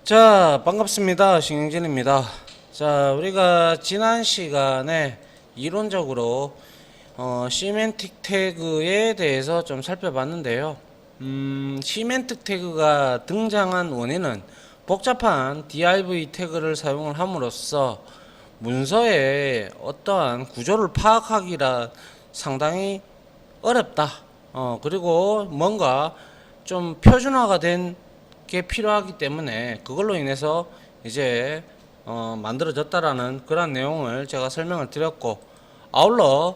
자, 반갑습니다. 신영진입니다. 자, 우리가 지난 시간에 이론적으로 시멘틱 태그에 대해서 좀 살펴봤는데요. 시멘틱 태그가 등장한 원인은 복잡한 div 태그를 사용을 함으로써 문서의 어떠한 구조를 파악하기가 상당히 어렵다. 그리고 뭔가 좀 표준화가 된 게 필요하기 때문에 그걸로 인해서 이제 만들어졌다라는 그런 내용을 제가 설명을 드렸고, 아울러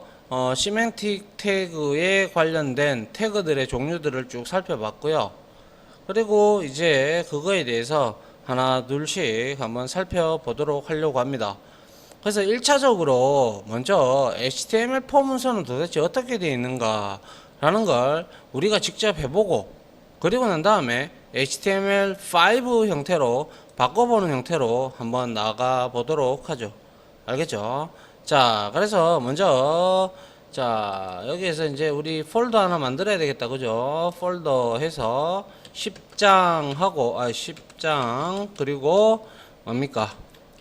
시멘틱 태그에 관련된 태그들의 종류들을 쭉 살펴봤고요. 그리고 이제 그거에 대해서 하나 둘씩 한번 살펴보도록 하려고 합니다. 그래서 1차적으로 먼저 HTML4 문서는 도대체 어떻게 되어 있는가 라는 걸 우리가 직접 해보고, 그리고 난 다음에 HTML5 형태로 바꿔보는 형태로 한번 나가 보도록 하죠. 알겠죠? 자, 그래서 먼저 자, 여기에서 이제 우리 폴더 하나 만들어야 되겠다. 그죠? 폴더 해서 10장 하고 10장 그리고 뭡니까?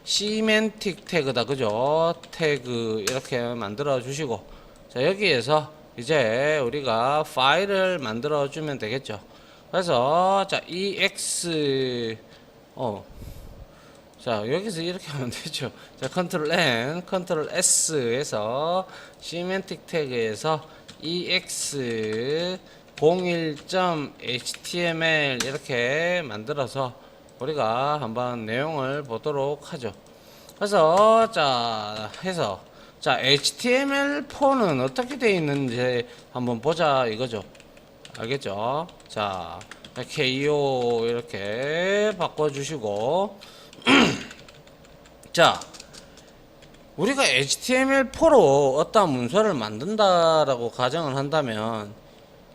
시멘틱 태그다. 그죠? 태그 이렇게 만들어 주시고, 자, 여기에서 이제 우리가 파일을 만들어 주면 되겠죠. 그래서 자, ex 자, 여기서 이렇게 하면 되죠. 자, 컨트롤 N, 컨트롤 S에서 시멘틱 태그에서 ex 01.html 이렇게 만들어서 우리가 한번 내용을 보도록 하죠. 그래서 자, 해서 자, HTML4는 어떻게 되어 있는지 한번 보자 이거죠. 알겠죠? 자, KO 이렇게 바꿔주시고 자, 우리가 HTML4로 어떤 문서를 만든다라고 가정을 한다면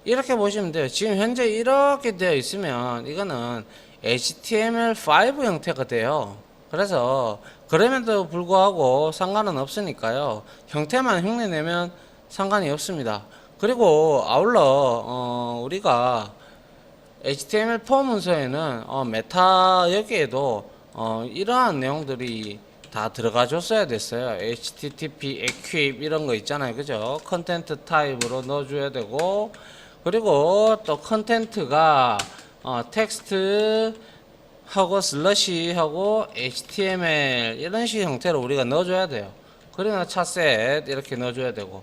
이렇게 보시면 돼요. 지금 현재 이렇게 되어 있으면 이거는 HTML5 형태가 돼요. 그래서 그럼에도 불구하고 상관은 없으니까요. 형태만 흉내내면 상관이 없습니다. 그리고 아울러 우리가 HTML4 문서에는 메타 여기에도 이러한 내용들이 다 들어가 줬어야 됐어요. HTTP, equip 이런 거 있잖아요. 그죠? 컨텐트 타입으로 넣어줘야 되고, 그리고 또 컨텐트가 텍스트 하고 슬러시 하고 HTML 이런 식 형태로 우리가 넣어줘야 돼요. 그러나 차셋 이렇게 넣어줘야 되고,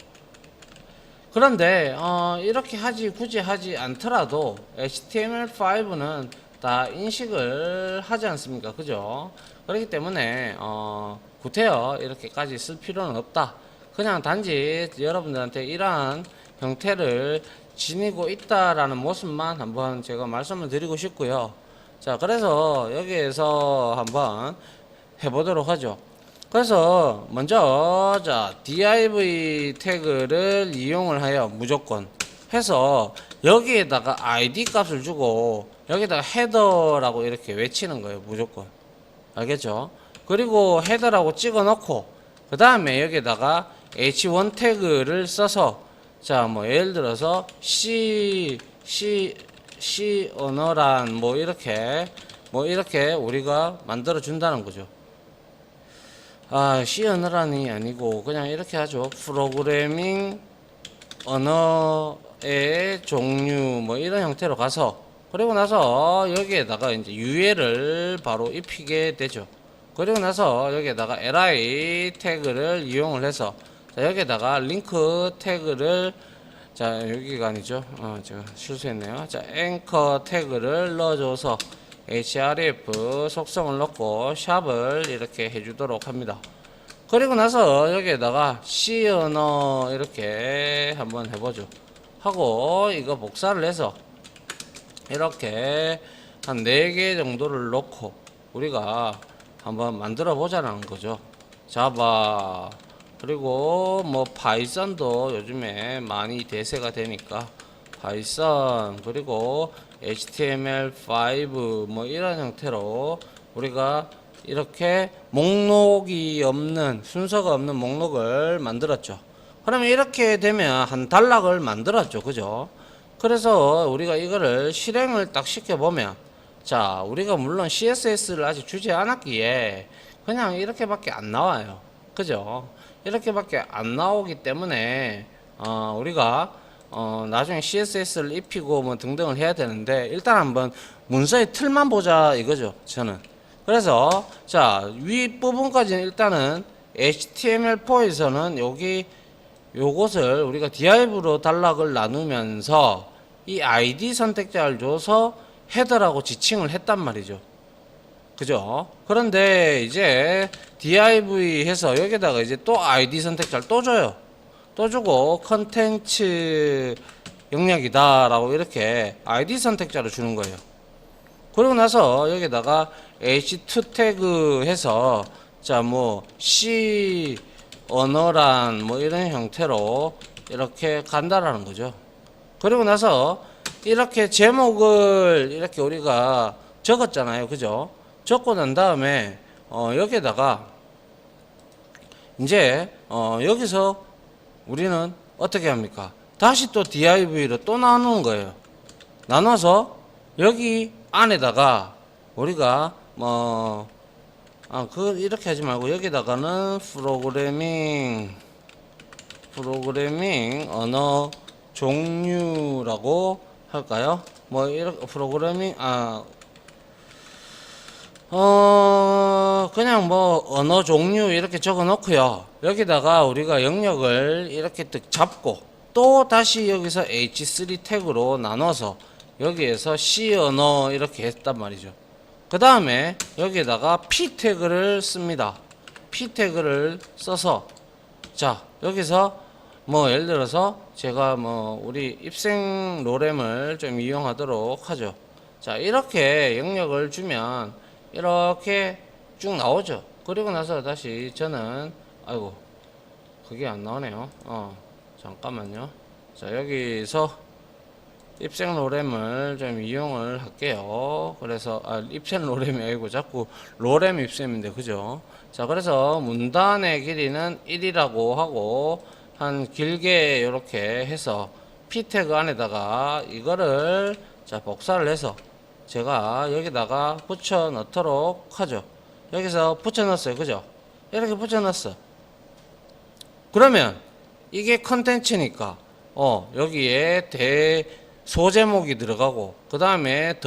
그런데 이렇게 굳이 하지 않더라도 HTML5는 다 인식을 하지 않습니까? 그죠? 그렇기 때문에 구태여 이렇게까지 쓸 필요는 없다. 그냥 단지 여러분들한테 이러한 형태를 지니고 있다라는 모습만 한번 제가 말씀을 드리고 싶고요. 자, 그래서 여기에서 한번 해보도록 하죠. 그래서 먼저 자, div 태그를 이용을 하여 무조건 해서 여기에다가 id 값을 주고 여기다가 헤더라고 이렇게 외치는 거예요. 무조건. 알겠죠? 그리고 헤더라고 찍어 넣고 그 다음에 여기에다가 h1 태그를 써서 자, 뭐 예를 들어서 c 언어란 뭐 이렇게 우리가 만들어 준다는 거죠. C 언어란이 아니고 그냥 이렇게 하죠. 프로그래밍 언어의 종류 뭐 이런 형태로 가서, 그리고 나서 여기에다가 이제 UL을 바로 입히게 되죠. 그리고 나서 여기에다가 li 태그를 이용을 해서 자, 여기에다가 링크 태그를 자, 여기가 아니죠. 제가 실수했네요. 자, 앵커 태그를 넣어줘서 href 속성을 넣고 샵을 이렇게 해주도록 합니다. 그리고 나서 여기에다가 C 언어 이렇게 한번 해보죠. 하고 이거 복사를 해서 이렇게 한 4개 정도를 넣고 우리가 한번 만들어 보자는 거죠. 자바 그리고 뭐 파이썬도 요즘에 많이 대세가 되니까 파이썬 그리고 HTML5 뭐 이런 형태로 우리가 이렇게 목록이 없는 순서가 없는 목록을 만들었죠. 그러면 이렇게 되면 한 단락을 만들었죠. 그죠? 그래서 우리가 이거를 실행을 딱 시켜보면 자, 우리가 물론 CSS를 아직 주지 않았기에 그냥 이렇게밖에 안 나와요. 그죠? 이렇게밖에 안 나오기 때문에 우리가 나중에 CSS를 입히고 뭐 등등을 해야 되는데 일단 한번 문서의 틀만 보자 이거죠. 저는. 그래서 자, 윗부분까지는 일단은 HTML4에서는 여기 요것을 우리가 div로 단락을 나누면서 이 ID 선택자를 줘서 헤더라고 지칭을 했단 말이죠. 그죠? 그런데 이제 div 해서 여기다가 이제 또 ID 선택자를 또 줘요. 또 주고 컨텐츠 영역이다 라고 이렇게 ID 선택자를 주는 거예요. 그러고 나서 여기다가 h2 태그 해서 자 뭐 C 언어란 뭐 이런 형태로 이렇게 간다라는 거죠. 그리고 나서 이렇게 제목을 이렇게 우리가 적었잖아요. 그죠? 적고 난 다음에 여기에다가 이제 여기서 우리는 어떻게 합니까? 다시 또 div로 또 나누는 거예요. 나눠서 여기 안에다가 우리가 이렇게 하지 말고 여기다가는 프로그래밍 언어 종류라고 할까요? 뭐 이렇게 프로그래밍 그냥 뭐 언어 종류 이렇게 적어 놓고요. 여기다가 우리가 영역을 이렇게 딱 잡고 또 다시 여기서 h3 태그로 나눠서 여기에서 C 언어 이렇게 했단 말이죠. 그 다음에 여기에다가 P 태그를 씁니다. P 태그를 써서 자 여기서 뭐 예를 들어서 제가 뭐 우리 입생 로렘을 좀 이용하도록 하죠. 자 이렇게 영역을 주면 이렇게 쭉 나오죠. 그리고 나서 다시 저는 아이고 그게 안 나오네요. 잠깐만요. 자 여기서 입생 로렘을 좀 이용을 할게요. 그래서 입생 로렘이 아니고 자꾸 로렘 입생인데 그죠? 자 그래서 문단의 길이는 1이라고 하고 한 길게 이렇게 해서 p 태그 안에다가 이거를 자 복사를 해서 제가 여기다가 붙여 넣도록 하죠. 여기서 붙여 넣었어요. 그죠? 이렇게 붙여 넣었어. 그러면 이게 컨텐츠니까 여기에 소제목이 들어가고 그 다음에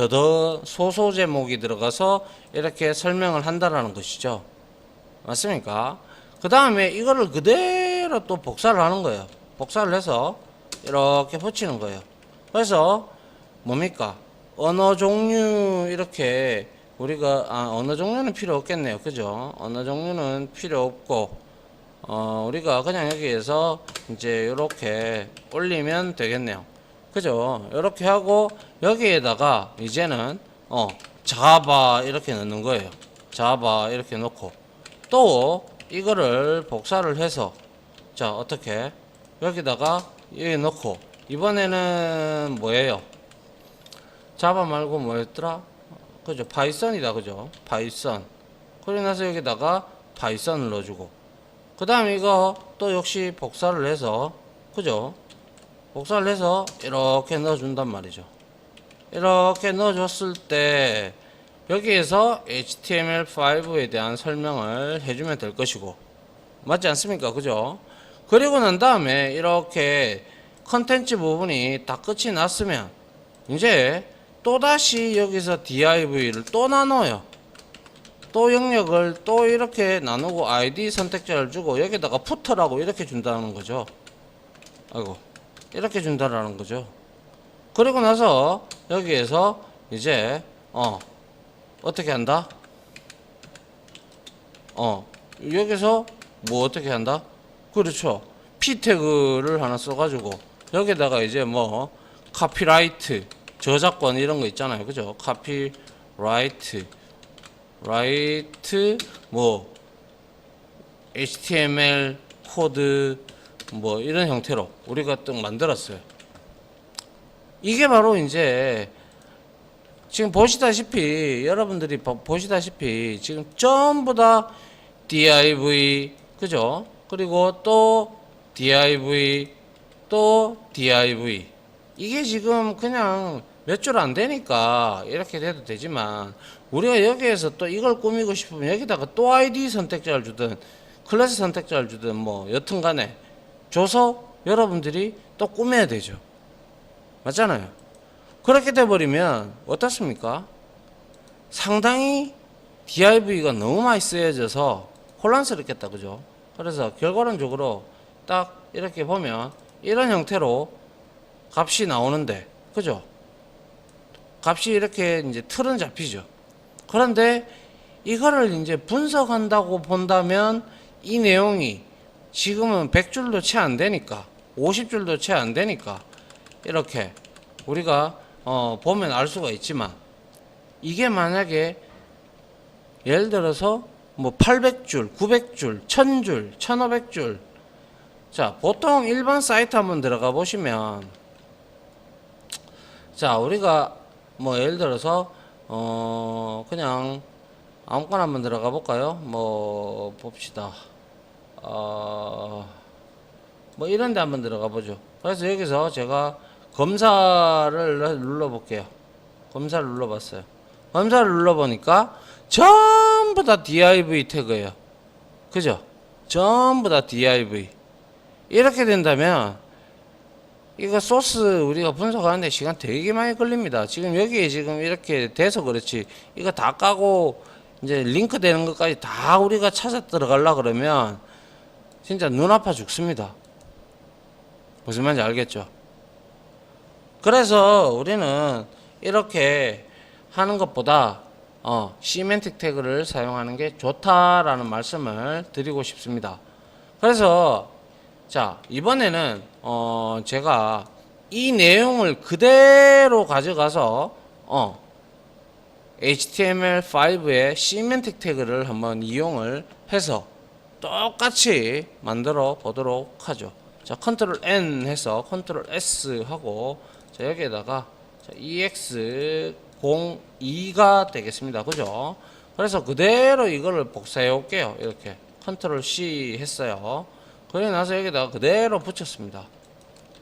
소소제목이 들어가서 이렇게 설명을 한다라는 것이죠. 맞습니까? 그 다음에 이거를 그대로 또 복사를 하는 거예요. 복사를 해서 이렇게 붙이는 거예요. 그래서 뭡니까? 언어 종류 이렇게 우리가 언어 종류는 필요 없겠네요. 그죠? 언어 종류는 필요 없고 우리가 그냥 여기에서 이제 이렇게 올리면 되겠네요. 그죠? 이렇게 하고 여기에다가 이제는 자바 이렇게 넣는 거예요. 자바 이렇게 넣고 또 이거를 복사를 해서 자 어떻게 여기다가 여기 넣고 이번에는 뭐예요? 자바 말고 뭐였더라? 그죠? 파이썬이다. 그죠? 파이썬. 그러고 나서 여기다가 파이썬을 넣어주고 그 다음에 이거 또 역시 복사를 해서 그죠? 복사를 해서 이렇게 넣어준단 말이죠. 이렇게 넣어줬을 때 여기에서 HTML5에 대한 설명을 해주면 될 것이고 맞지 않습니까? 그죠? 그리고 난 다음에 이렇게 컨텐츠 부분이 다 끝이 났으면 이제 또다시 여기서 div를 또 나눠요. 또 영역을 또 이렇게 나누고 ID 선택자를 주고 여기다가 푸터라고 이렇게 준다는 거죠. 아이고 이렇게 준다라는 거죠. 그리고 나서 여기에서 이제 어떻게 한다? 여기서 뭐 어떻게 한다? 그렇죠. P 태그를 하나 써가지고 여기다가 이제 뭐 카피라이트 저작권 이런 거 있잖아요. 그죠? 카피라이트 뭐 HTML 코드 뭐 이런 형태로 우리가 또 만들었어요. 이게 바로 이제 지금 보시다시피 여러분들이 보시다시피 지금 전부 다 div 그죠? 그리고 또 div 또 div 이게 지금 그냥 몇 줄 안 되니까 이렇게 돼도 되지만, 우리가 여기에서 또 이걸 꾸미고 싶으면 여기다가 또 아이디 선택자를 주든 클래스 선택자를 주든 뭐 여튼 간에 줘서 여러분들이 또 꾸며야 되죠. 맞잖아요. 그렇게 돼버리면 어떻습니까? 상당히 div가 너무 많이 쓰여져서 혼란스럽겠다, 그죠? 그래서 결과론적으로 딱 이렇게 보면 이런 형태로 값이 나오는데, 그죠? 값이 이렇게 이제 틀은 잡히죠. 그런데 이거를 이제 분석한다고 본다면 이 내용이 지금은 100줄도 채 안 되니까, 50줄도 채 안 되니까 이렇게 우리가 보면 알 수가 있지만, 이게 만약에 예를 들어서 뭐 800줄, 900줄, 1000줄, 1500줄. 자, 보통 일반 사이트 한번 들어가 보시면, 자, 우리가 뭐 예를 들어서 그냥 아무거나 한번 들어가 볼까요? 뭐 봅시다. 뭐 이런 데 한번 들어가 보죠. 그래서 여기서 제가 검사를 눌러 볼게요. 검사를 눌러 봤어요. 검사를 눌러 보니까 전부 다 div 태그예요. 그죠? 전부 다 div. 이렇게 된다면 이거 소스 우리가 분석하는데 시간 되게 많이 걸립니다. 지금 여기에 지금 이렇게 돼서 그렇지, 이거 다 까고 이제 링크 되는 것까지 다 우리가 찾아 들어가려 그러면 진짜 눈 아파 죽습니다. 무슨 말인지 알겠죠? 그래서 우리는 이렇게 하는 것보다 시멘틱 태그를 사용하는 게 좋다라는 말씀을 드리고 싶습니다. 그래서 자, 이번에는 제가 이 내용을 그대로 가져가서 HTML5의 시멘틱 태그를 한번 이용을 해서 똑같이 만들어 보도록 하죠. 자, 컨트롤 N 해서 컨트롤 S 하고, 자, 여기에다가 EX02가 되겠습니다. 그죠? 그래서 그대로 이거를 복사해 올게요. 이렇게 컨트롤 C 했어요. 그러고 나서 여기다가 그대로 붙였습니다.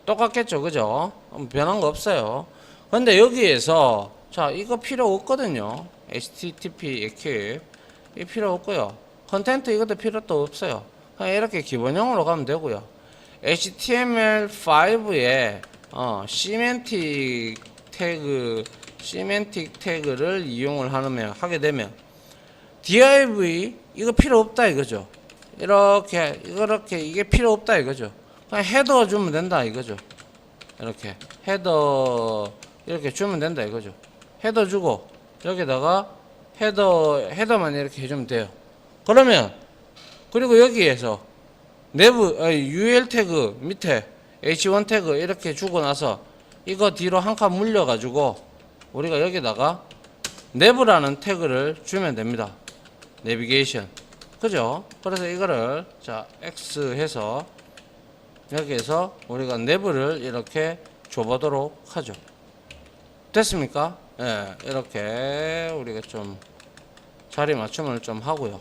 똑같겠죠, 그죠? 변한 거 없어요. 근데 여기에서 자, 이거 필요 없거든요. HTTP equip 이 필요 없고요. 컨텐트 이것도 필요도 없어요. 그냥 이렇게 기본형으로 가면 되고요. HTML5에 시멘틱 태그를 이용을 하게 되면 div 이거 필요 없다 이거죠. 이렇게 이게 필요 없다 이거죠. 그냥 헤더 주면 된다 이거죠. 이렇게 헤더 이렇게 주면 된다 이거죠. 헤더 주고 여기다가 헤더만 이렇게 해주면 돼요. 그러면 그리고 여기에서 내부 UL 태그 밑에 H1 태그 이렇게 주고 나서 이거 뒤로 한 칸 물려 가지고 우리가 여기다가 내부라는 태그를 주면 됩니다. 내비게이션. 그죠? 그래서 이거를 자 X 해서 여기에서 우리가 내부를 이렇게 줘보도록 하죠. 됐습니까? 예, 이렇게 우리가 좀 자리 맞춤을 좀 하고요.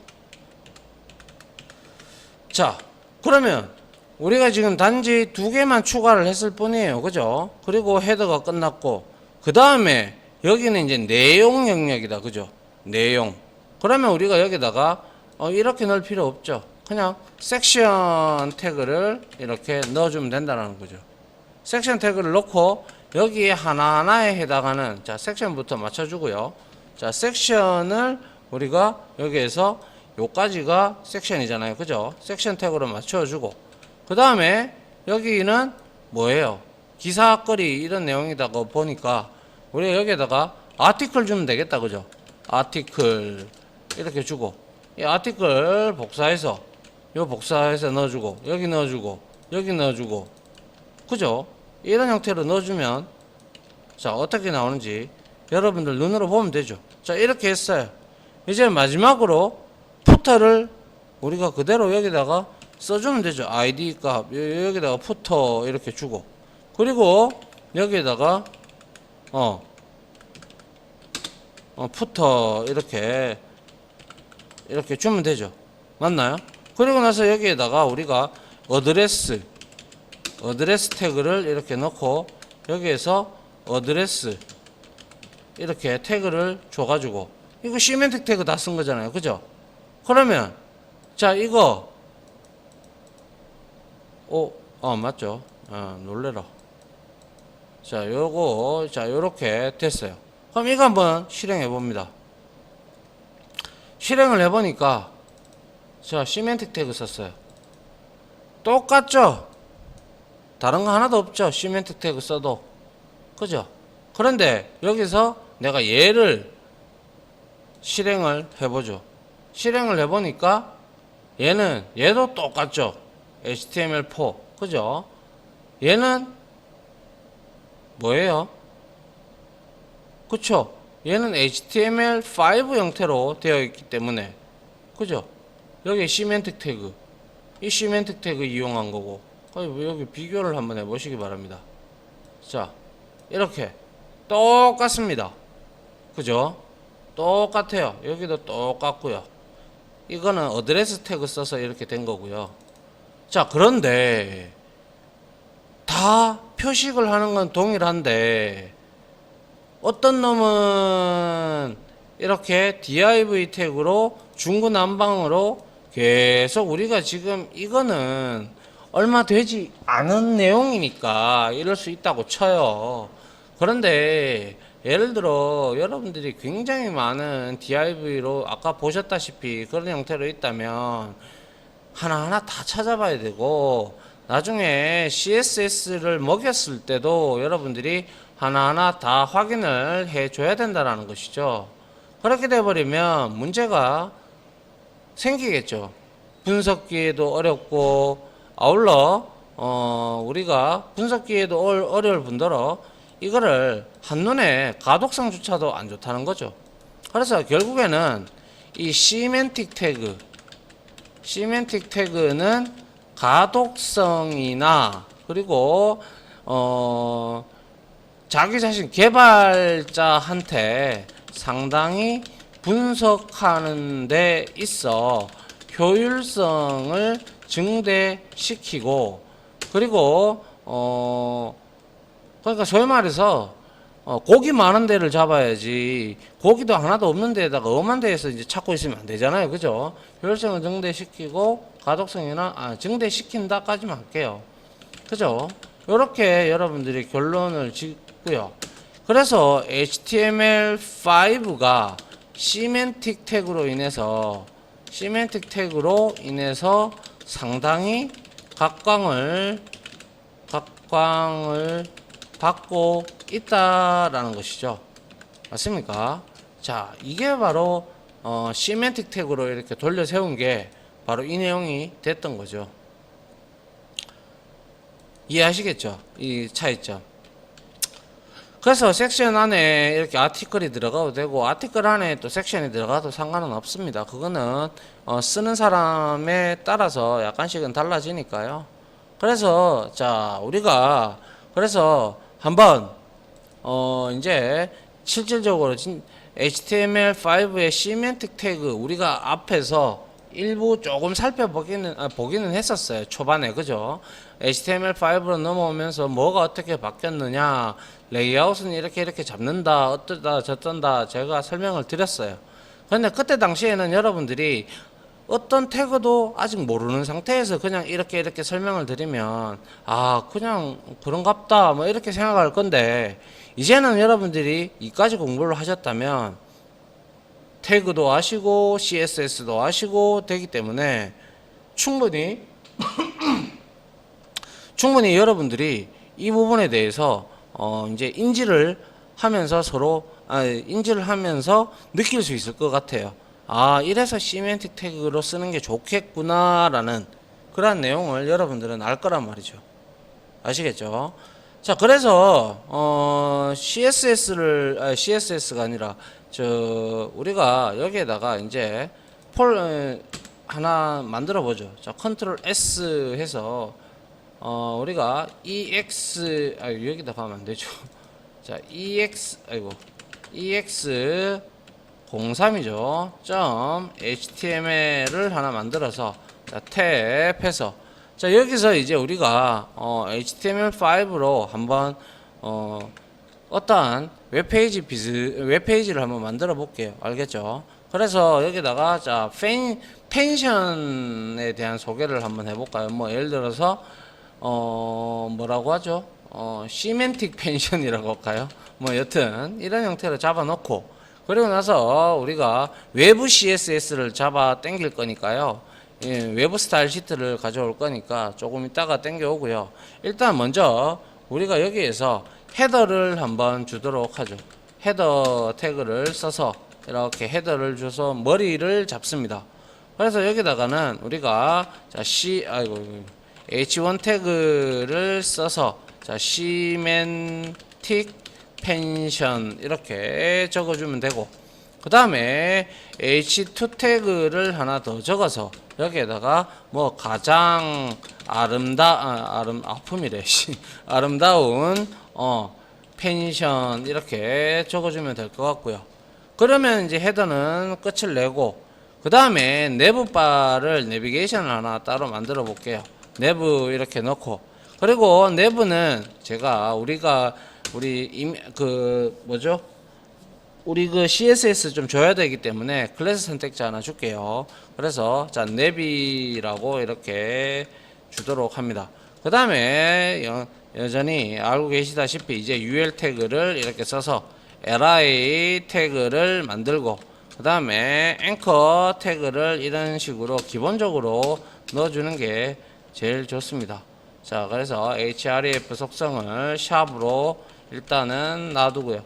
자, 그러면 우리가 지금 단지 두 개만 추가를 했을 뿐이에요. 그죠? 그리고 헤더가 끝났고, 그 다음에 여기는 이제 내용 영역이다. 그죠? 내용. 그러면 우리가 여기다가 이렇게 넣을 필요 없죠. 그냥 섹션 태그를 이렇게 넣어주면 된다는 거죠. 섹션 태그를 넣고 여기에 하나하나에 해당하는 자 섹션부터 맞춰주고요. 자 섹션을 우리가 여기에서 요까지가 섹션이잖아요. 그죠? 섹션 태그로 맞춰주고, 그 다음에 여기는 뭐예요? 기사거리 이런 내용이다고 보니까 우리가 여기에다가 아티클 주면 되겠다. 그죠? 아티클 이렇게 주고, 이 아티클 복사해서 넣어주고, 여기 넣어주고, 여기 넣어주고, 그죠? 이런 형태로 넣어주면 자 어떻게 나오는지 여러분들 눈으로 보면 되죠. 자 이렇게 했어요. 이제 마지막으로 푸터를 우리가 그대로 여기다가 써주면 되죠. ID 값 여기다가 푸터 이렇게 주고, 그리고 여기에다가 푸터 이렇게 주면 되죠. 맞나요? 그리고 나서 여기에다가 우리가 어드레스 태그를 이렇게 넣고 여기에서 어드레스 이렇게 태그를 줘가지고 이거 시멘틱 태그 다 쓴 거잖아요. 그죠? 그러면 자 이거 맞죠? 놀래라. 자 요거 자 요렇게 됐어요. 그럼 이거 한번 실행해 봅니다. 실행을 해보니까 자 시멘틱 태그 썼어요. 똑같죠? 다른 거 하나도 없죠? 시멘틱 태그 써도. 그죠? 그런데 여기서 내가 얘를 실행을 해보죠. 실행을 해보니까 얘도 똑같죠? HTML4. 그죠? 얘는 뭐예요? 그쵸? 얘는 HTML5 형태로 되어 있기 때문에 그죠? 여기 시멘틱 태그 이 시멘틱 태그 이용한 거고 여기 비교를 한번 해보시기 바랍니다. 자 이렇게 똑같습니다. 그죠? 똑같아요. 여기도 똑같고요. 이거는 어드레스 태그 써서 이렇게 된 거고요. 자 그런데 다 표식을 하는 건 동일한데 어떤 놈은 이렇게 div 태그로 중구난방으로 계속 우리가 지금 이거는 얼마 되지 않은 내용이니까 이럴 수 있다고 쳐요. 그런데 예를 들어 여러분들이 굉장히 많은 div로 아까 보셨다시피 그런 형태로 있다면 하나하나 다 찾아봐야 되고 나중에 CSS를 먹였을 때도 여러분들이 하나하나 다 확인을 해줘야 된다는 것이죠. 그렇게 돼버리면 문제가 생기겠죠. 분석기에도 어렵고 아울러 우리가 분석기에도 어려울 뿐더러 이거를 한눈에 가독성조차도 안 좋다는 거죠. 그래서 결국에는 이 시멘틱 태그는 가독성이나 그리고 자기 자신 개발자한테 상당히 분석하는 데 있어 효율성을 증대시키고 그리고 그러니까 소위 말해서 고기 많은 데를 잡아야지 고기도 하나도 없는 데다가 엄한 데에서 이제 찾고 있으면 안 되잖아요. 그죠? 효율성을 증대시키고 가독성이나 증대시킨다까지만 할게요. 그죠? 요렇게 여러분들이 결론을 짓고요. 그래서 HTML5가 시멘틱 태그로 인해서 상당히 각광을 받고 있다라는 것이죠. 맞습니까? 자, 이게 바로 시멘틱 태그로 이렇게 돌려 세운 게 바로 이 내용이 됐던 거죠. 이해하시겠죠? 이 차이점. 그래서 섹션 안에 이렇게 아티클이 들어가도 되고 아티클 안에 또 섹션이 들어가도 상관은 없습니다. 그거는 쓰는 사람에 따라서 약간씩은 달라지니까요. 그래서 자 우리가 그래서 한번 이제 실질적으로 HTML5의 시멘틱 태그 우리가 앞에서 일부 조금 보기는 했었어요. 초반에. 그죠? HTML5로 넘어오면서 뭐가 어떻게 바뀌었느냐, 레이아웃은 이렇게 잡는다, 어떠다, 저쩐다, 제가 설명을 드렸어요. 근데 그때 당시에는 여러분들이 어떤 태그도 아직 모르는 상태에서 그냥 이렇게 설명을 드리면, 그냥 그런갑다, 뭐 이렇게 생각할 건데, 이제는 여러분들이 이까지 공부를 하셨다면, 태그도 아시고 CSS도 아시고 되기 때문에 충분히 여러분들이 이 부분에 대해서 이제 인지를 하면서 느낄 수 있을 것 같아요. 이래서 시멘틱 태그로 쓰는 게 좋겠구나라는 그런 내용을 여러분들은 알 거란 말이죠. 아시겠죠? 자, 그래서 CSS가 아니라 우리가 여기에다가 이제 하나 만들어 보죠. 자, 컨트롤 S 해서 우리가 여기다 가면 안 되죠. 자, ex03이죠. .html을 하나 만들어서 자, 탭해서 자, 여기서 이제 우리가 HTML5로 한번 어떠한 웹페이지를 한번 만들어 볼게요. 알겠죠? 그래서 여기다가 자 펜션에 대한 소개를 한번 해볼까요? 뭐 예를 들어서 뭐라고 하죠? 시멘틱 펜션이라고 할까요? 뭐 여튼 이런 형태로 잡아 놓고, 그리고 나서 우리가 외부 CSS를 잡아 당길 거니까요. 예, 외부 스타일 시트를 가져올 거니까 조금 이따가 당겨 오고요. 일단 먼저 우리가 여기에서 헤더를 한번 주도록 하죠. 헤더 태그를 써서 이렇게 헤더를 줘서 머리를 잡습니다. 그래서 여기다가는 우리가 자 H1 태그를 써서 자 시멘틱 펜션 이렇게 적어주면 되고, 그 다음에 H2 태그를 하나 더 적어서 여기에다가 뭐 가장 아름다운 펜션 이렇게 적어주면 될 것 같고요. 그러면 이제 헤더는 끝을 내고, 그 다음에 내부 바를 내비게이션을 하나 따로 만들어 볼게요. 내부 이렇게 넣고, 그리고 내부는 제가 우리 그 CSS 좀 줘야 되기 때문에 클래스 선택자 하나 줄게요. 그래서 자 내비라고 이렇게 주도록 합니다. 그 다음에 여전히 알고 계시다시피 이제 UL 태그를 이렇게 써서 li 태그를 만들고, 그 다음에 앵커 태그를 이런 식으로 기본적으로 넣어주는 게 제일 좋습니다. 자, 그래서 href 속성을 샵으로 일단은 놔두고요.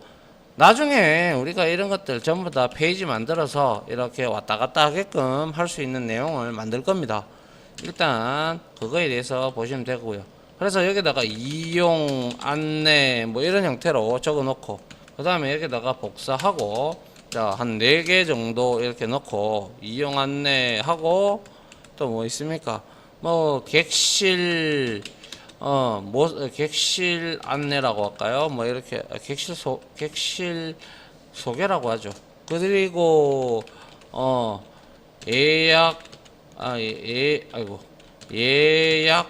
나중에 우리가 이런 것들 전부 다 페이지 만들어서 이렇게 왔다 갔다 하게끔 할 수 있는 내용을 만들 겁니다. 일단 그거에 대해서 보시면 되고요. 그래서 여기다가 이용 안내 뭐 이런 형태로 적어 놓고, 그 다음에 여기다가 복사하고 자 한 4개 정도 이렇게 넣고 이용 안내하고, 또 뭐 있습니까? 뭐 객실 객실 안내라고 할까요? 뭐 이렇게 객실 소개라고 하죠. 그리고 예약 예약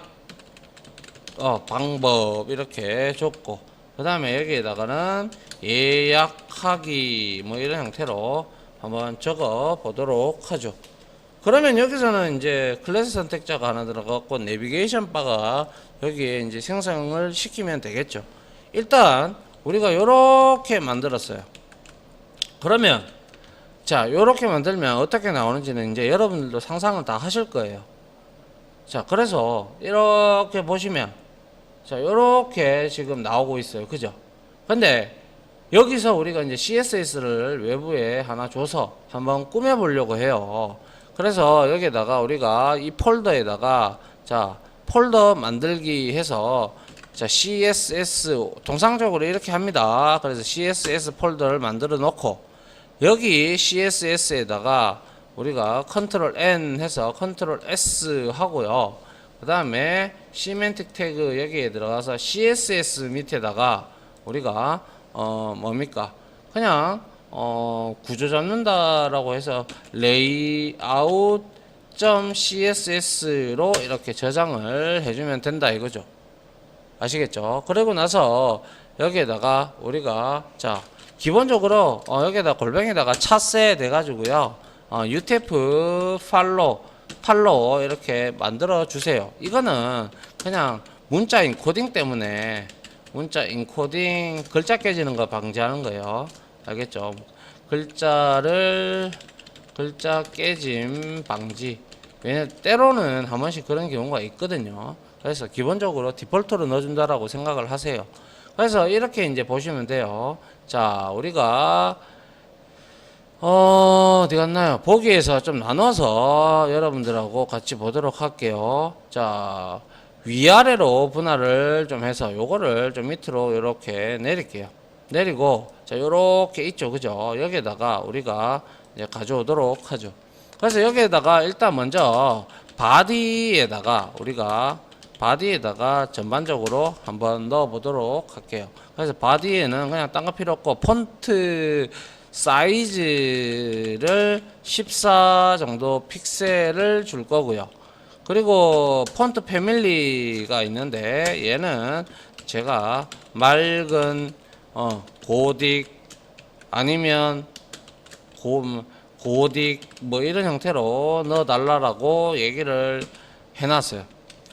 방법 이렇게 줬고, 그 다음에 여기에다가는 예약하기 뭐 이런 형태로 한번 적어 보도록 하죠. 그러면 여기서는 이제 클래스 선택자가 하나 들어갔고 내비게이션 바가 여기에 이제 생성을 시키면 되겠죠. 일단 우리가 요렇게 만들었어요. 그러면 자 요렇게 만들면 어떻게 나오는지는 이제 여러분들도 상상을 다 하실 거예요. 자 그래서 이렇게 보시면 자 요렇게 지금 나오고 있어요. 그죠? 근데 여기서 우리가 이제 CSS를 외부에 하나 줘서 한번 꾸며 보려고 해요. 그래서 여기에다가 우리가 이 폴더에다가 자 폴더 만들기 해서 자 CSS 통상적으로 이렇게 합니다. 그래서 CSS 폴더를 만들어 놓고 여기 CSS에다가 우리가 컨트롤 N 해서 컨트롤 S 하고요. 그 다음에 시멘틱 태그 여기에 들어가서 CSS 밑에다가 우리가 뭡니까 그냥 구조 잡는다라고 해서 layout.css로 이렇게 저장을 해주면 된다 이거죠. 아시겠죠? 그리고 나서 여기에다가 우리가 자 기본적으로 여기에다 골뱅이다가 차세 돼가지고요 utf 팔로 이렇게 만들어 주세요. 이거는 그냥 문자 인코딩 때문에 문자 인코딩 글자 깨지는 거 방지하는 거예요. 알겠죠? 글자 깨짐 방지. 왜냐면 때로는 한 번씩 그런 경우가 있거든요. 그래서 기본적으로 디폴트로 넣어준다라고 생각을 하세요. 그래서 이렇게 이제 보시면 돼요. 자, 우리가 어디 갔나요? 보기에서 좀 나눠서 여러분들하고 같이 보도록 할게요. 자, 위아래로 분할을 좀 해서 요거를 좀 밑으로 이렇게 내릴게요. 내리고 자 요렇게 있죠, 그죠? 여기에다가 우리가 이제 가져오도록 하죠. 그래서 여기에다가 일단 먼저 바디에다가 우리가 전반적으로 한번 넣어 보도록 할게요. 그래서 바디에는 그냥 딴 거 필요 없고 폰트 사이즈를 14 정도 픽셀을 줄 거고요. 그리고 폰트 패밀리가 있는데 얘는 제가 맑은 고딕 아니면 고딕 뭐 이런 형태로 넣어달라고 얘기를 해놨어요.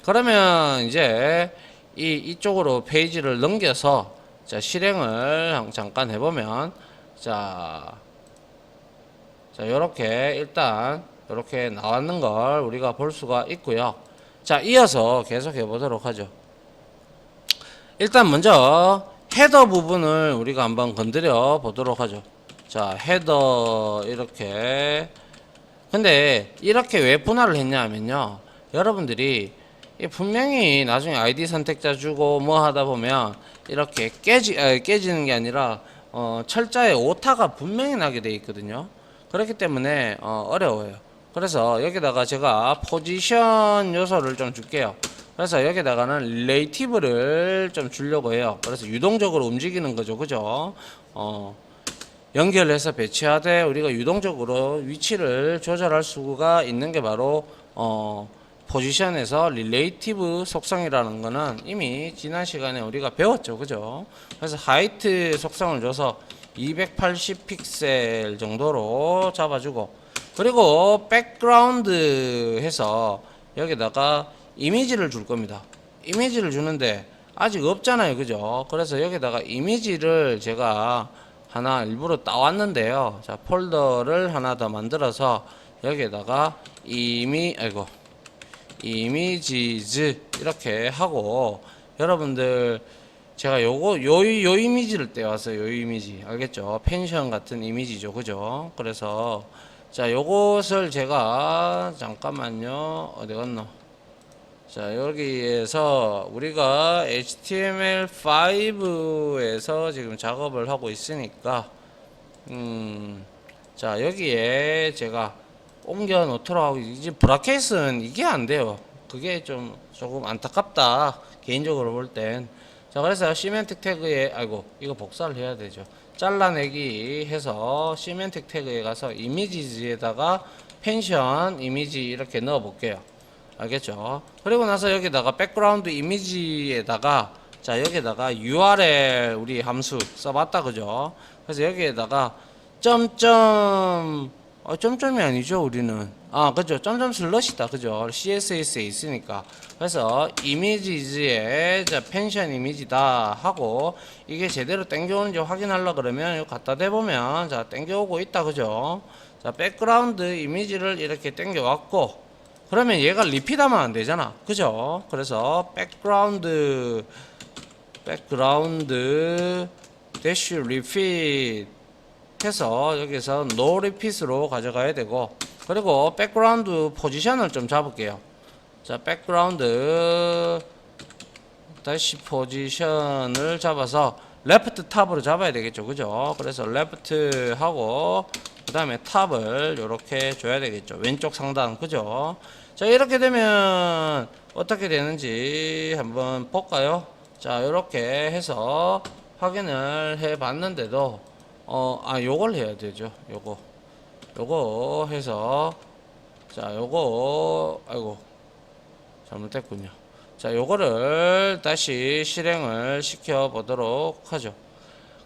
그러면 이제 이쪽으로 페이지를 넘겨서 자 실행을 잠깐 해보면 자 요렇게 일단 요렇게 나왔는 걸 우리가 볼 수가 있고요. 자 이어서 계속 해보도록 하죠. 일단 먼저 헤더 부분을 우리가 한번 건드려 보도록 하죠. 자 헤더 이렇게, 근데 이렇게 왜 분할을 했냐 하면요, 여러분들이 분명히 나중에 아이디 선택자 주고 뭐 하다 보면 이렇게 깨지는 게 아니라 철자에 오타가 분명히 나게 돼 있거든요. 그렇기 때문에 어려워요. 그래서 여기다가 제가 포지션 요소를 좀 줄게요. 그래서 여기다가는 릴레이티브를 좀 주려고 해요. 그래서 유동적으로 움직이는 거죠. 그죠? 연결해서 배치하되 우리가 유동적으로 위치를 조절할 수가 있는 게 바로 포지션에서 릴레이티브 속성이라는 거는 이미 지난 시간에 우리가 배웠죠. 그죠? 그래서 하이트 속성을 줘서 280 픽셀 정도로 잡아주고, 그리고 백그라운드 해서 여기다가 이미지를 줄 겁니다. 이미지를 주는데 아직 없잖아요. 그죠? 그래서 여기다가 이미지를 제가 하나 일부러 따왔는데요. 자, 폴더를 하나 더 만들어서 여기에다가 이미지즈 이렇게 하고, 여러분들 제가 요 이미지를 떼왔어요. 요 이미지 알겠죠? 펜션 같은 이미지죠. 그죠? 그래서 자 요것을 제가 잠깐만요, 어디 갔노? 자 여기에서 우리가 HTML5에서 지금 작업을 하고 있으니까 자 여기에 제가 옮겨 놓도록 하고, 이제 브라켓은 이게 안 돼요. 그게 조금 안타깝다 개인적으로 볼 땐. 자 그래서 시멘틱 태그에 이거 복사를 해야 되죠. 잘라내기 해서 시멘틱 태그에 가서 이미지에다가 펜션 이미지 이렇게 넣어 볼게요. 알겠죠? 그리고 나서 여기다가 백그라운드 이미지에다가 자 여기다가 URL 우리 함수 써봤다. 그죠? 그래서 여기에다가 점점이 아니죠 우리는. 그죠? 점점 슬러시다. 그죠? CSS에 있으니까. 그래서 이미지즈에 자 펜션 이미지다 하고, 이게 제대로 땡겨오는지 확인하려 그러면 이거 갖다 대보면 자 땡겨오고 있다. 그죠? 자 백그라운드 이미지를 이렇게 땡겨왔고, 그러면 얘가 리피트하면 안 되잖아. 그죠? 그래서 백그라운드 대쉬 리피트 해서 여기서 no repeat로 가져가야 되고, 그리고 백그라운드 포지션을 좀 잡을게요. 자 백그라운드 다시 포지션을 잡아서 레프트 탑으로 잡아야 되겠죠. 그죠? 그래서 레프트 하고 그 다음에 탑을 이렇게 줘야 되겠죠. 왼쪽 상단. 그죠? 자 이렇게 되면 어떻게 되는지 한번 볼까요? 자 이렇게 해서 확인을 해 봤는데도 요걸 해야 되죠. 요거 해서 자 요거 잘못됐군요. 자 요거를 다시 실행을 시켜 보도록 하죠.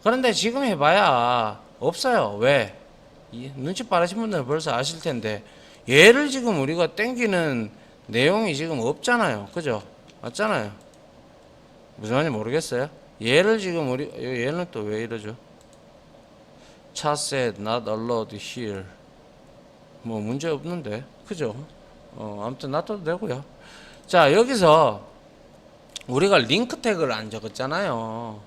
그런데 지금 해봐야 없어요. 왜? 눈치 빠르신 분들은 벌써 아실 텐데, 얘를 지금 우리가 땡기는 내용이 지금 없잖아요. 그죠? 맞잖아요. 무슨 말인지 모르겠어요? 얘를 지금 얘는 또 왜 이러죠? chat said not allowed here. 뭐 문제 없는데. 그죠? 아무튼 놔둬도 되고요. 자 여기서 우리가 링크 태그를 안 적었잖아요.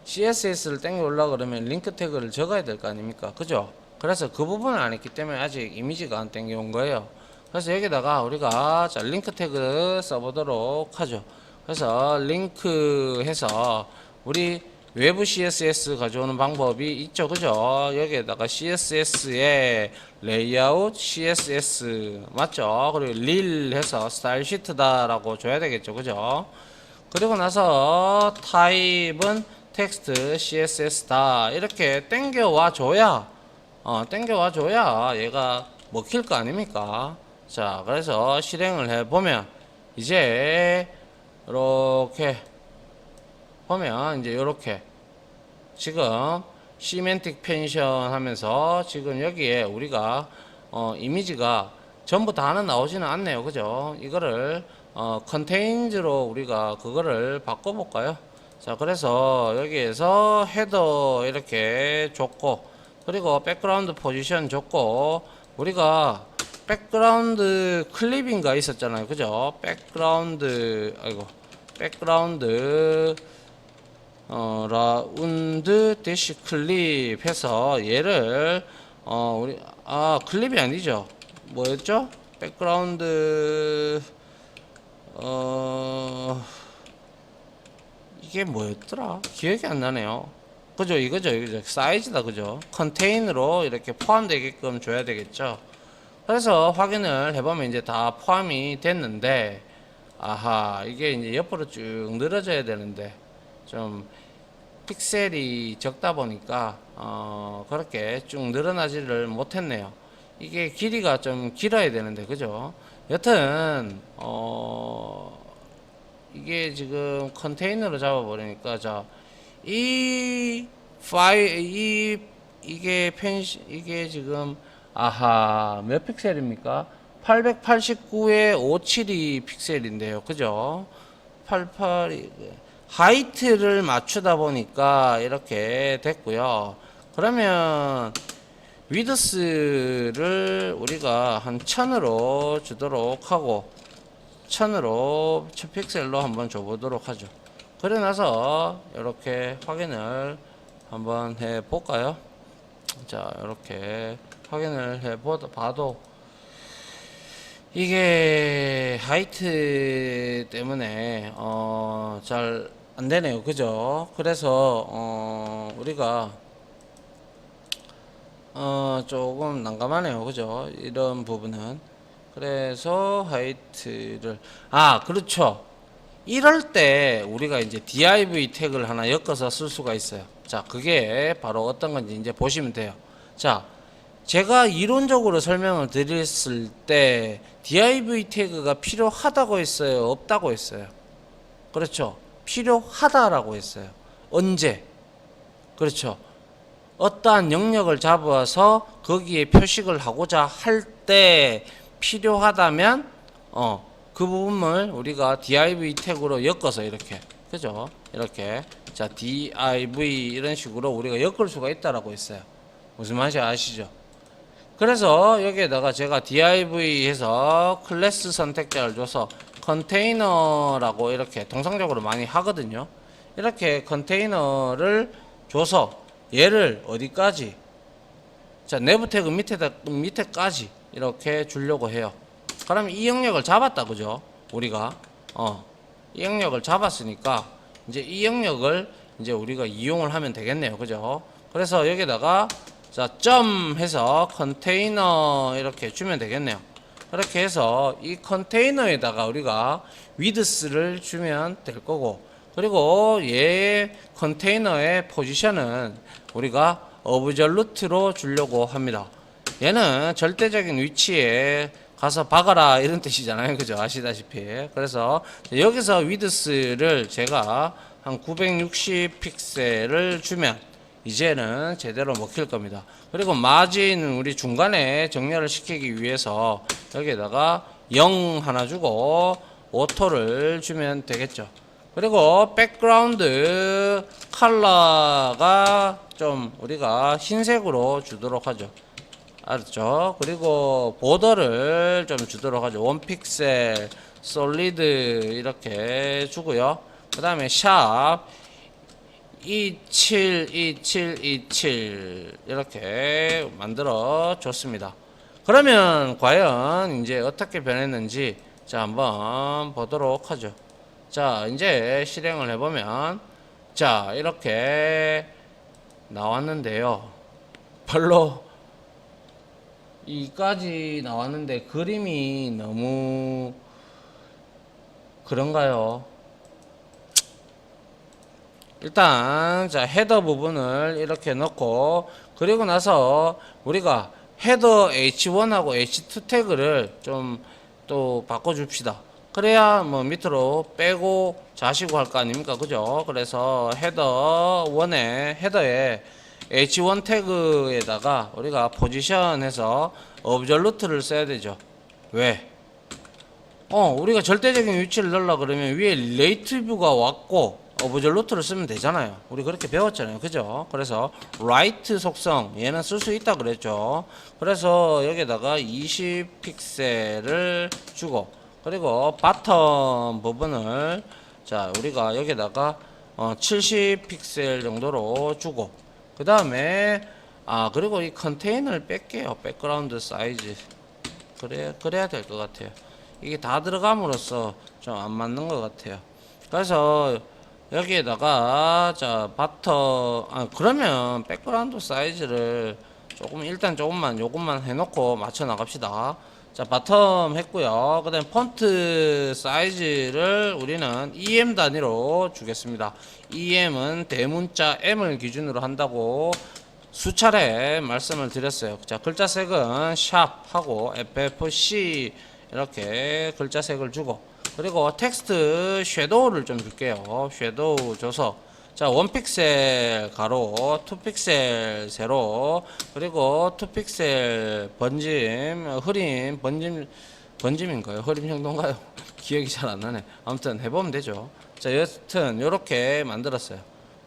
CSS를 땡겨 올라 그러면 링크 태그를 적어야 될 거 아닙니까? 그죠? 그래서 그 부분을 안 했기 때문에 아직 이미지가 안 땡겨 온 거예요. 그래서 여기다가 우리가 자 링크 태그 써보도록 하죠. 그래서 링크 해서 우리 외부 CSS 가져오는 방법이 있죠. 그죠? 여기에다가 CSS에 레이아웃 CSS 맞죠? 그리고 릴 해서 스타일 시트다 라고 줘야 되겠죠. 그죠? 그리고 나서 타입은 텍스트 CSS다 이렇게 땡겨와 줘야 얘가 먹힐 거 아닙니까? 자 그래서 실행을 해 보면 이제 이렇게 보면 이제 이렇게 지금 시멘틱 펜션 하면서 지금 여기에 우리가 이미지가 전부 다는 나오지는 않네요. 그죠? 이거를 컨테인즈로 우리가 그거를 바꿔볼까요? 자, 그래서 여기에서 헤더 이렇게 줬고, 그리고 백그라운드 포지션 줬고, 우리가 백그라운드 클립인가 있었잖아요. 그죠? 백그라운드, 아이고, 백그라운드 라운드 대시 클립 해서 얘를 우리 클립이 아니죠. 뭐였죠? 백그라운드 이게 뭐였더라? 기억이 안 나네요. 그죠? 이거죠. 사이즈다. 그죠? 컨테이너로 이렇게 포함되게끔 줘야 되겠죠. 그래서 확인을 해보면 이제 다 포함이 됐는데, 아하, 이게 이제 옆으로 쭉 늘어져야 되는데, 좀 픽셀이 적다 보니까, 그렇게 쭉 늘어나지를 못했네요. 이게 길이가 좀 길어야 되는데, 그죠? 여튼, 이게 지금 컨테이너로 잡아버리니까, 자, 이게 지금, 아하, 몇 픽셀입니까? 889에 572 픽셀인데요. 그죠? 88, 하이트를 맞추다 보니까 이렇게 됐고요. 그러면, 위드스를 우리가 한 1000으로 주도록 하고, 1000으로 1000픽셀로 한번 줘보도록 하죠. 그래 나서 이렇게 확인을 한번 해 볼까요? 자, 이렇게 확인을 해 봐도 이게 하이트 때문에 잘 안 되네요. 그죠? 그래서 우리가 조금 난감하네요. 그죠? 이런 부분은. 그래서 하이트를 그렇죠. 이럴 때 우리가 이제 div 태그를 하나 엮어서 쓸 수가 있어요. 자, 그게 바로 어떤 건지 이제 보시면 돼요. 자, 제가 이론적으로 설명을 드렸을 때 div 태그가 필요하다고 했어요, 없다고 했어요? 그렇죠. 필요하다라고 했어요. 언제? 그렇죠. 어떠한 영역을 잡아서 거기에 표식을 하고자 할 때 필요하다면 그 부분을 우리가 div 태그로 엮어서 이렇게, 그죠? 이렇게, 자, div 이런 식으로 우리가 엮을 수가 있다라고 했어요. 무슨 말인지 아시죠? 그래서 여기에다가 제가 div 해서 클래스 선택자를 줘서 컨테이너라고 이렇게 통상적으로 많이 하거든요. 이렇게 컨테이너를 줘서 얘를 어디까지? 자, 내부 태그 밑에까지 이렇게 주려고 해요. 그럼 이 영역을 잡았다, 그죠? 우리가 이 영역을 잡았으니까 이제 이 영역을 이제 우리가 이용을 하면 되겠네요, 그죠? 그래서 여기다가 자, 점 해서 컨테이너 이렇게 주면 되겠네요. 그렇게 해서 이 컨테이너에다가 우리가 위드스를 주면 될 거고, 그리고 얘 컨테이너의 포지션은 우리가 어브졸루트로 주려고 합니다. 얘는 절대적인 위치에 가서 박아라 이런 뜻이잖아요. 그죠? 아시다시피. 그래서 여기서 위드스를 제가 한 960 픽셀을 주면 이제는 제대로 먹힐 겁니다. 그리고 마진은 우리 중간에 정렬을 시키기 위해서 여기에다가 0 하나 주고 오토를 주면 되겠죠. 그리고 백그라운드 컬러가 좀 우리가 흰색으로 주도록 하죠. 알았죠? 그리고 보더를 좀 주도록 하죠. 1픽셀 솔리드 이렇게 주고요. 그 다음에 샵 272727 이렇게 만들어 줬습니다. 그러면 과연 이제 어떻게 변했는지 자 한번 보도록 하죠. 자, 이제 실행을 해보면 자 이렇게 나왔는데요. 별로 이까지 나왔는데 그림이 너무 그런가요? 일단 자 헤더 부분을 이렇게 넣고, 그리고 나서 우리가 헤더 H1하고 H2 태그를 좀 또 바꿔 줍시다. 그래야 뭐 밑으로 빼고 자시고 할 거 아닙니까? 그죠? 그래서 헤더에 h1 태그에다가 우리가 포지션해서 어브졸루트를 써야 되죠. 왜? 우리가 절대적인 위치를 넣으려 그러면 위에 릴레이티브가 왔고 어브졸루트를 쓰면 되잖아요. 우리 그렇게 배웠잖아요. 그죠? 그래서 라이트 속성 얘는 쓸 수 있다 그랬죠. 그래서 여기다가 20 픽셀을 주고 그리고 바텀 부분을 자 우리가 여기다가 70 픽셀 정도로 주고 그 다음에 그리고 이 컨테이너를 뺄게요. 백그라운드 사이즈 그래야 될 것 같아요. 이게 다 들어감으로써 좀 안 맞는 것 같아요. 그래서 여기에다가 자 바텀 그러면 백그라운드 사이즈를 일단 조금만 요것만 해놓고 맞춰 나갑시다. 자 바텀 했고요. 그 다음 폰트 사이즈를 우리는 EM 단위로 주겠습니다. EM은 대문자 M을 기준으로 한다고 수차례 말씀을 드렸어요. 자 글자 색은 샵 하고 FFC 이렇게 글자 색을 주고 그리고 텍스트 섀도우를 좀 줄게요. 섀도우 줘서 자 1픽셀 가로 2픽셀 세로 그리고 2픽셀 번짐 흐림 번짐인가요? 흐림 정도인가요? 기억이 잘 안 나네. 아무튼 해보면 되죠. 자 여튼 요렇게 만들었어요.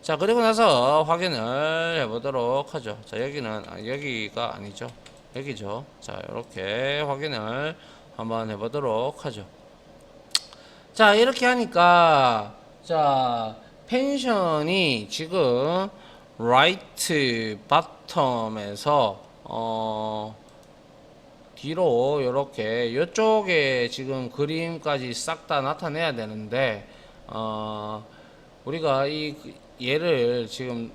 자 그리고 나서 확인을 해보도록 하죠. 자 여기는 여기가 아니죠. 여기죠. 자 이렇게 확인을 한번 해보도록 하죠. 자 이렇게 하니까 자 펜션이 지금 라이트 바텀에서 뒤로 이렇게 이쪽에 지금 그림까지 싹 다 나타내야 되는데 우리가 얘를 지금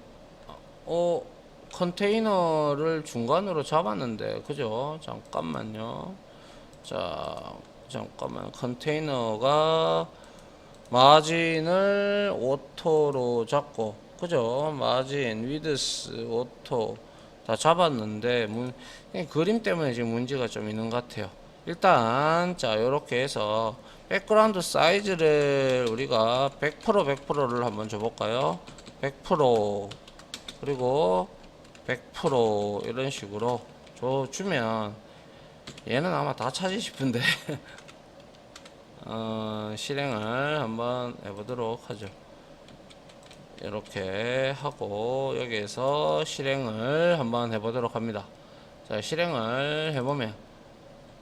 컨테이너를 중간으로 잡았는데 그죠? 잠깐만요. 자 잠깐만 컨테이너가 마진을 오토로 잡고 그죠? 마진 위드스 오토 다 잡았는데 그림 때문에 지금 문제가 좀 있는 것 같아요. 일단 자 요렇게 해서 백그라운드 사이즈를 우리가 100%를 한번 줘볼까요? 100% 그리고 100% 이런 식으로 주면 얘는 아마 다 차지 싶은데 실행을 한번 해보도록 하죠. 이렇게 하고 여기에서 실행을 한번 해보도록 합니다. 자 실행을 해보면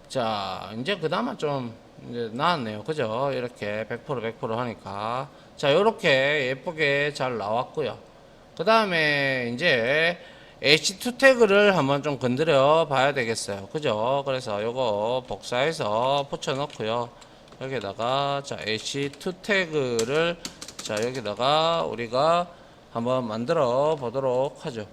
자 이제 그나마 좀 이제 나왔네요. 그죠? 이렇게 100% 하니까 자 요렇게 예쁘게 잘 나왔고요. 그 다음에 이제 H2 태그를 한번 좀 건드려 봐야 되겠어요. 그죠? 그래서 요거 복사해서 붙여 넣고요. 여기다가 자 H2 태그를 자 여기다가 우리가 한번 만들어 보도록 하죠.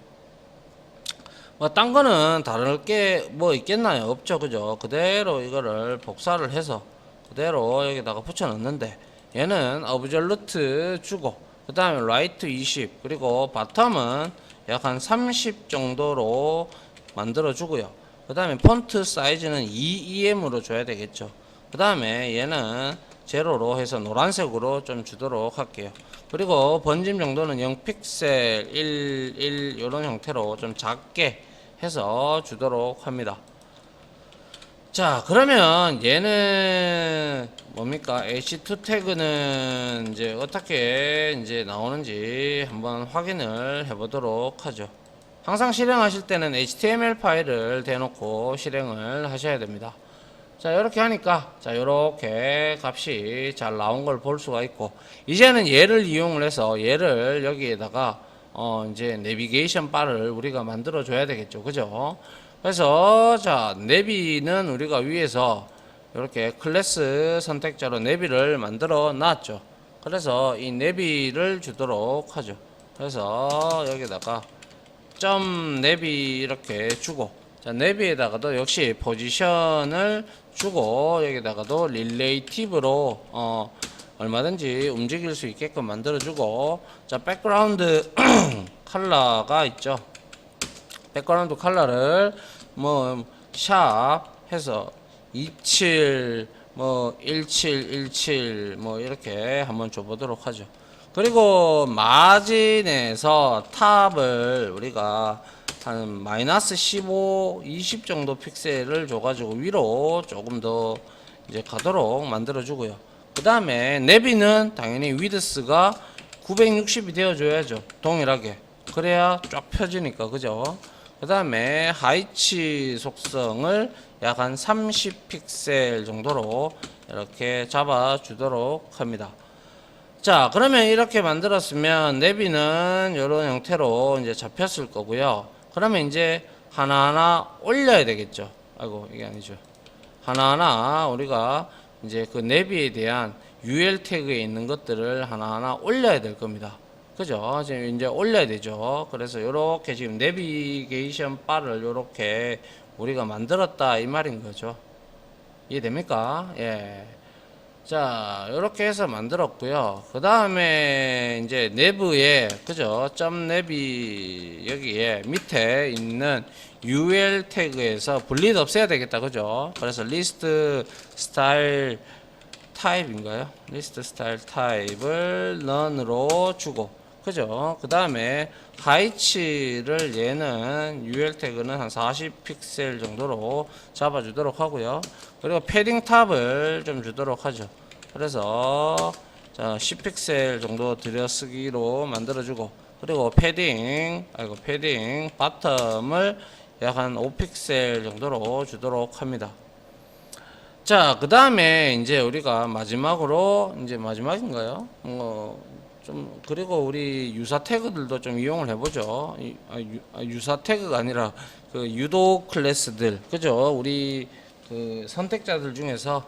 뭐 딴 거는 다를 게 뭐 있겠나요? 없죠. 그죠? 그대로 이거를 복사를 해서 그대로 여기다가 붙여 넣는데 얘는 어브졸루트 주고 그 다음에 라이트 20 그리고 바텀은 약 한 30 정도로 만들어 주고요. 그 다음에 폰트 사이즈는 2EM으로 줘야 되겠죠. 그 다음에 얘는 제로로 해서 노란색으로 좀 주도록 할게요. 그리고 번짐 정도는 0픽셀 1 이런 형태로 좀 작게 해서 주도록 합니다. 자 그러면 얘는 뭡니까 H2 태그는 이제 어떻게 이제 나오는지 한번 확인을 해보도록 하죠. 항상 실행하실 때는 HTML 파일을 대놓고 실행을 하셔야 됩니다. 자 이렇게 하니까 자 이렇게 값이 잘 나온 걸 볼 수가 있고 이제는 얘를 이용을 해서 얘를 여기에다가 이제 내비게이션 바를 우리가 만들어 줘야 되겠죠. 그죠? 그래서 자 내비는 우리가 위에서 이렇게 클래스 선택자로 내비를 만들어 놨죠. 그래서 이 내비를 주도록 하죠. 그래서 여기다가 점 내비 이렇게 주고 자 내비에다가도 역시 포지션을 주고 여기다가도 릴레이티브로 얼마든지 움직일 수 있게끔 만들어 주고 자 백그라운드 컬러가 있죠. 백그라운드 컬러를 뭐 샵 해서 27 뭐 1717 뭐 이렇게 한번 줘보도록 하죠. 그리고 마진에서 탑을 우리가 한 마이너스 15, 20 정도 픽셀을 줘가지고 위로 조금 더 이제 가도록 만들어 주고요. 그 다음에 내비는 당연히 위드스가 960이 되어줘야죠. 동일하게. 그래야 쫙 펴지니까, 그죠? 그 다음에 하이치 속성을 약 한 30픽셀 정도로 이렇게 잡아 주도록 합니다. 자, 그러면 이렇게 만들었으면 내비는 이런 형태로 이제 잡혔을 거고요. 그러면 이제 하나하나 올려야 되겠죠. 아이고, 이게 아니죠. 하나하나 우리가 이제 그 내비에 대한 UL 태그에 있는 것들을 하나하나 올려야 될 겁니다. 그죠? 지금 이제 올려야 되죠. 그래서 이렇게 지금 내비게이션 바를 이렇게 우리가 만들었다 이 말인 거죠. 이해됩니까? 예. 자, 이렇게 해서 만들었고요. 그 다음에 이제 내부에 그죠? 점 내비 여기에 밑에 있는 UL 태그에서 분리도 없애야 되겠다, 그죠? 그래서 리스트 스타일 타입인가요? 리스트 스타일 타입을 none으로 주고, 그죠? 그 다음에 하이치를 얘는 UL 태그는 한 40픽셀 정도로 잡아주도록 하고요. 그리고 패딩 탑을 좀 주도록 하죠. 그래서 자 10픽셀 정도 들여쓰기로 만들어주고, 그리고 패딩 바텀을 약 한 5픽셀 정도로 주도록 합니다. 자, 그 다음에 이제 우리가 마지막으로 이제 마지막인가요? 좀 그리고 우리 유사 태그들도 좀 이용을 해보죠. 유사 태그가 아니라 그 유도 클래스들, 그죠? 우리 그 선택자들 중에서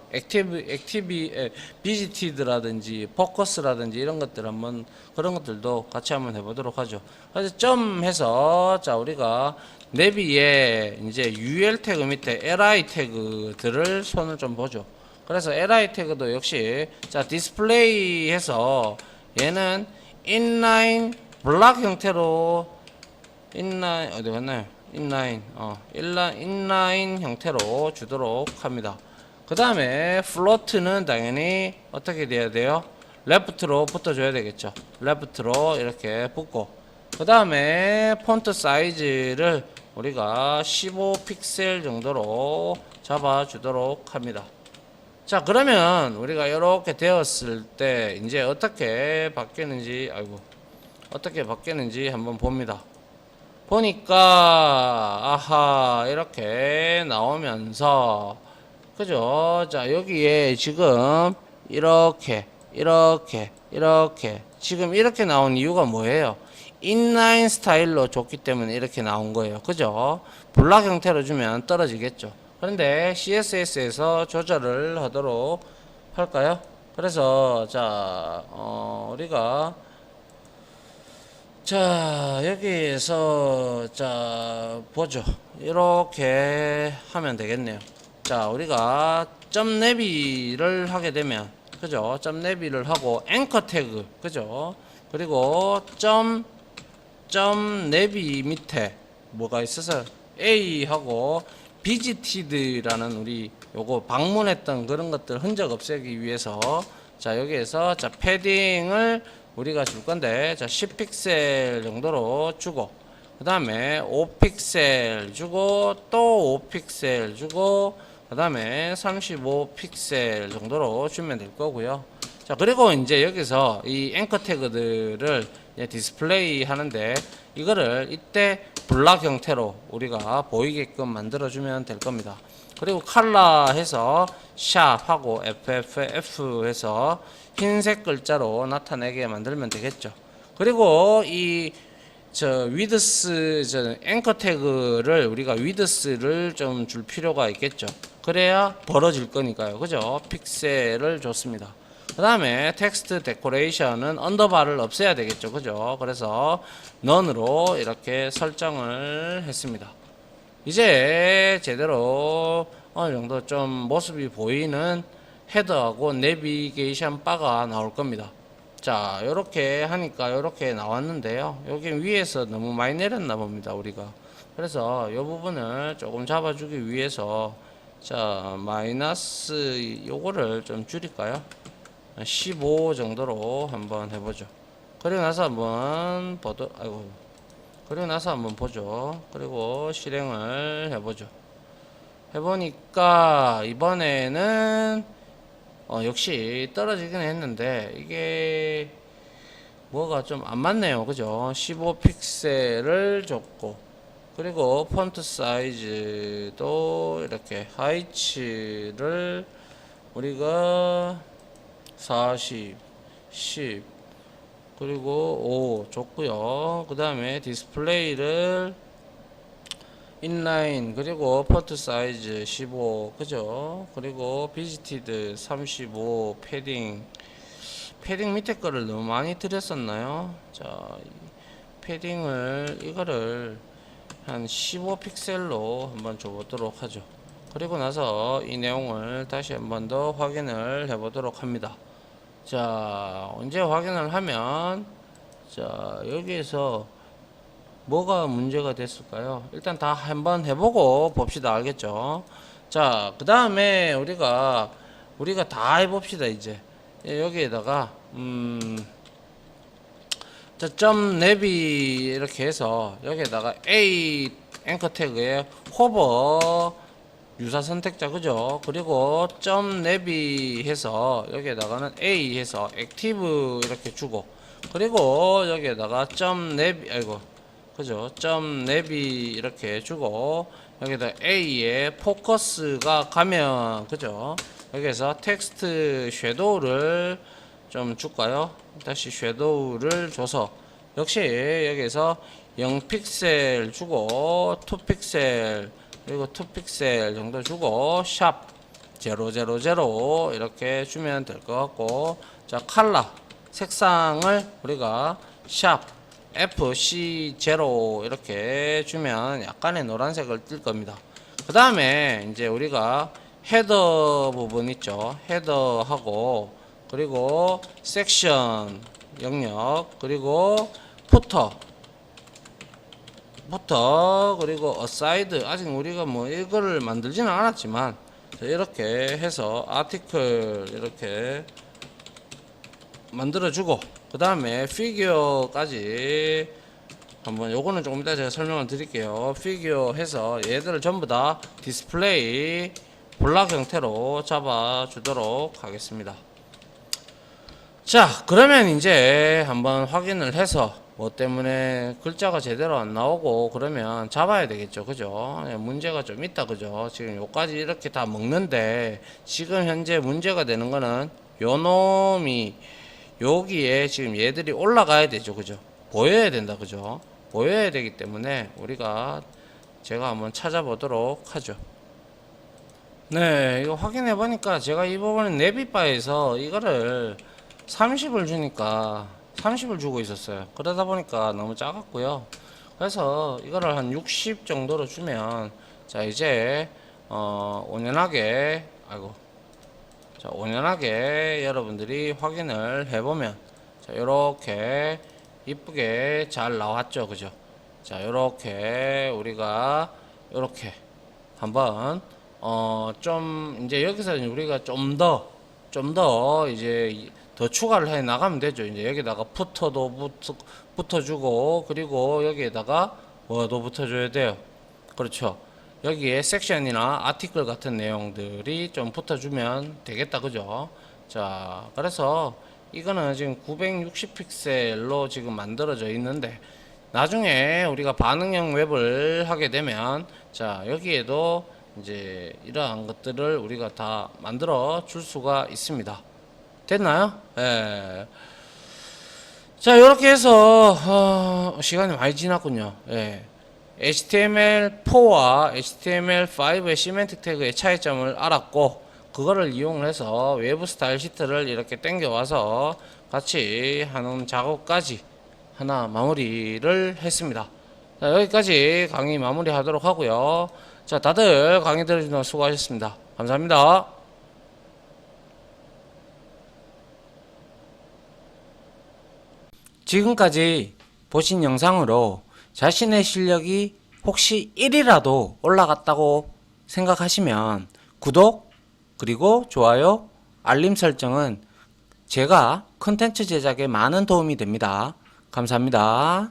비지티드라든지 포커스라든지 이런 것들 한번 그런 것들도 같이 한번 해보도록 하죠. 그래서 점 해서 자 우리가 내비에 이제 UL 태그 밑에 LI 태그들을 손을 좀 보죠. 그래서 LI 태그도 역시 자 디스플레이 해서 얘는 인라인 블락 형태로 인라인 어디 갔나요? 인라인 형태로 주도록 합니다. 그 다음에 플로트는 당연히 어떻게 돼야 돼요? 레프트로 붙어줘야 되겠죠. 레프트로 이렇게 붙고, 그 다음에 폰트 사이즈를 우리가 15픽셀 정도로 잡아주도록 합니다. 자, 그러면 우리가 이렇게 되었을 때 이제 어떻게 바뀌는지 한번 봅니다. 보니까 아하 이렇게 나오면서 그죠? 자 여기에 지금 이렇게 지금 이렇게 나온 이유가 뭐예요? 인라인 스타일로 줬기 때문에 이렇게 나온 거예요. 그죠? 블락 형태로 주면 떨어지겠죠. 그런데 CSS에서 조절을 하도록 할까요? 그래서 자 우리가 자 여기에서 자 보죠. 이렇게 하면 되겠네요. 자 우리가 점 내비를 하게 되면 그죠? 점 내비를 하고 앵커 태그 그죠? 그리고 점 내비 밑에 뭐가 있어서 A 하고 비지티드라는 우리 요거 방문했던 그런 것들 흔적 없애기 위해서 자 여기에서 자 패딩을 우리가 줄 건데 자 10픽셀 정도로 주고, 그 다음에 5픽셀 주고 또 5픽셀 주고 그 다음에 35픽셀 정도로 주면 될 거고요. 자 그리고 이제 여기서 이 앵커 태그들을 디스플레이 하는데 이거를 이때 블락 형태로 우리가 보이게끔 만들어 주면 될 겁니다. 그리고 컬러 해서 샵 하고 FFF 해서 흰색 글자로 나타내게 만들면 되겠죠. 그리고 이 위드스 앵커 태그를 우리가 위드스를 좀 줄 필요가 있겠죠. 그래야 벌어질 거니까요. 그죠? 픽셀을 줬습니다. 그 다음에 텍스트 데코레이션은 언더바를 없애야 되겠죠. 그죠? 그래서 none으로 이렇게 설정을 했습니다. 이제 제대로 어느 정도 좀 모습이 보이는 헤더하고 내비게이션 바가 나올 겁니다. 자, 요렇게 하니까 요렇게 나왔는데요. 여기 위에서 너무 많이 내렸나 봅니다, 우리가. 그래서 이 부분을 조금 잡아주기 위해서 자, 마이너스 요거를 좀 줄일까요? 15 정도로 한번 해보죠. 그리고 나서 한번 그리고 나서 한번 보죠. 그리고 실행을 해보죠. 해보니까 이번에는 역시 떨어지긴 했는데 이게 뭐가 좀 안 맞네요. 그죠? 15픽셀을 줬고, 그리고 폰트 사이즈도 이렇게 하이츠를 우리가 40, 10, 그리고 5 줬고요. 그 다음에 디스플레이를 인라인, 그리고 폰트 사이즈 15, 그죠? 그리고 비지티드 35, 패딩 밑에 거를 너무 많이 드렸었나요? 자, 패딩을 이거를 한 15픽셀로 한번 줘보도록 하죠. 그리고 나서 이 내용을 다시 한번 더 확인을 해보도록 합니다. 자, 언제 확인을 하면, 자, 여기에서 뭐가 문제가 됐을까요? 일단 다 한번 해보고 봅시다. 알겠죠? 자, 그 다음에 우리가 다 해봅시다. 이제 여기에다가 자, 점 내비 이렇게 해서 여기에다가 A 앵커 태그에 호버 유사 선택자, 그죠? 그리고 점 내비 해서 여기에다가는 A 해서 액티브 이렇게 주고, 그리고 여기에다가 점 내비, 그죠? 점 내비 이렇게 주고, 여기다 A에 포커스가 가면, 그죠? 여기에서 텍스트 섀도우를 좀 줄까요? 다시 섀도우를 줘서 역시 여기에서 0픽셀 주고 2픽셀, 그리고 2픽셀 정도 주고 샵 000 이렇게 주면 될 것 같고, 자, 컬러 색상을 우리가 샵 FC0 이렇게 주면 약간의 노란색을 띌 겁니다. 그 다음에 이제 우리가 헤더 부분 있죠. 헤더하고, 그리고 섹션 영역, 그리고 푸터, 그리고 어사이드, 아직 우리가 뭐 이거를 만들지는 않았지만 이렇게 해서 아티클 이렇게 만들어주고, 그 다음에 피규어까지 한번, 요거는 조금 이따 제가 설명을 드릴게요. 피규어 해서 얘들을 전부 다 디스플레이 블락 형태로 잡아 주도록 하겠습니다. 자, 그러면 이제 한번 확인을 해서 뭐 때문에 글자가 제대로 안 나오고 그러면 잡아야 되겠죠. 그죠? 문제가 좀 있다. 그죠? 지금 요까지 이렇게 다 먹는데 지금 현재 문제가 되는 거는 요 놈이 여기에 지금 얘들이 올라가야 되죠. 그죠? 보여야 된다. 그죠? 보여야 되기 때문에 제가 한번 찾아보도록 하죠. 네, 이거 확인해 보니까 제가 이 부분은 네비바에서 이거를 30을 주니까 30을 주고 있었어요. 그러다 보니까 너무 작았고요. 그래서 이거를 한 60 정도로 주면, 자, 이제 온연하게 자, 온연하게 여러분들이 확인을 해보면, 자, 요렇게 이쁘게 잘 나왔죠. 그죠? 자, 요렇게 우리가 요렇게 한번 좀 이제 여기서 우리가 좀 더 이제 더 추가를 해 나가면 되죠. 이제 여기다가 푸터도 붙어주고, 그리고 여기에다가 뭐도 붙어줘야 돼요. 그렇죠. 여기에 섹션이나 아티클 같은 내용들이 좀 붙어주면 되겠다. 그죠? 자, 그래서 이거는 지금 960픽셀로 지금 만들어져 있는데, 나중에 우리가 반응형 웹을 하게 되면, 자, 여기에도 이제 이러한 것들을 우리가 다 만들어 줄 수가 있습니다. 됐나요? 예. 자, 이렇게 해서 시간이 많이 지났군요. 예. HTML4와 HTML5의 시멘틱 태그의 차이점을 알았고, 그거를 이용해서 외부 스타일 시트를 이렇게 당겨와서 같이 하는 작업까지 하나 마무리를 했습니다. 자, 여기까지 강의 마무리 하도록 하고요. 자, 다들 강의 들어주셔서 수고하셨습니다. 감사합니다. 지금까지 보신 영상으로 자신의 실력이 혹시 1이라도 올라갔다고 생각하시면 구독 그리고 좋아요 알림 설정은 제가 컨텐츠 제작에 많은 도움이 됩니다. 감사합니다.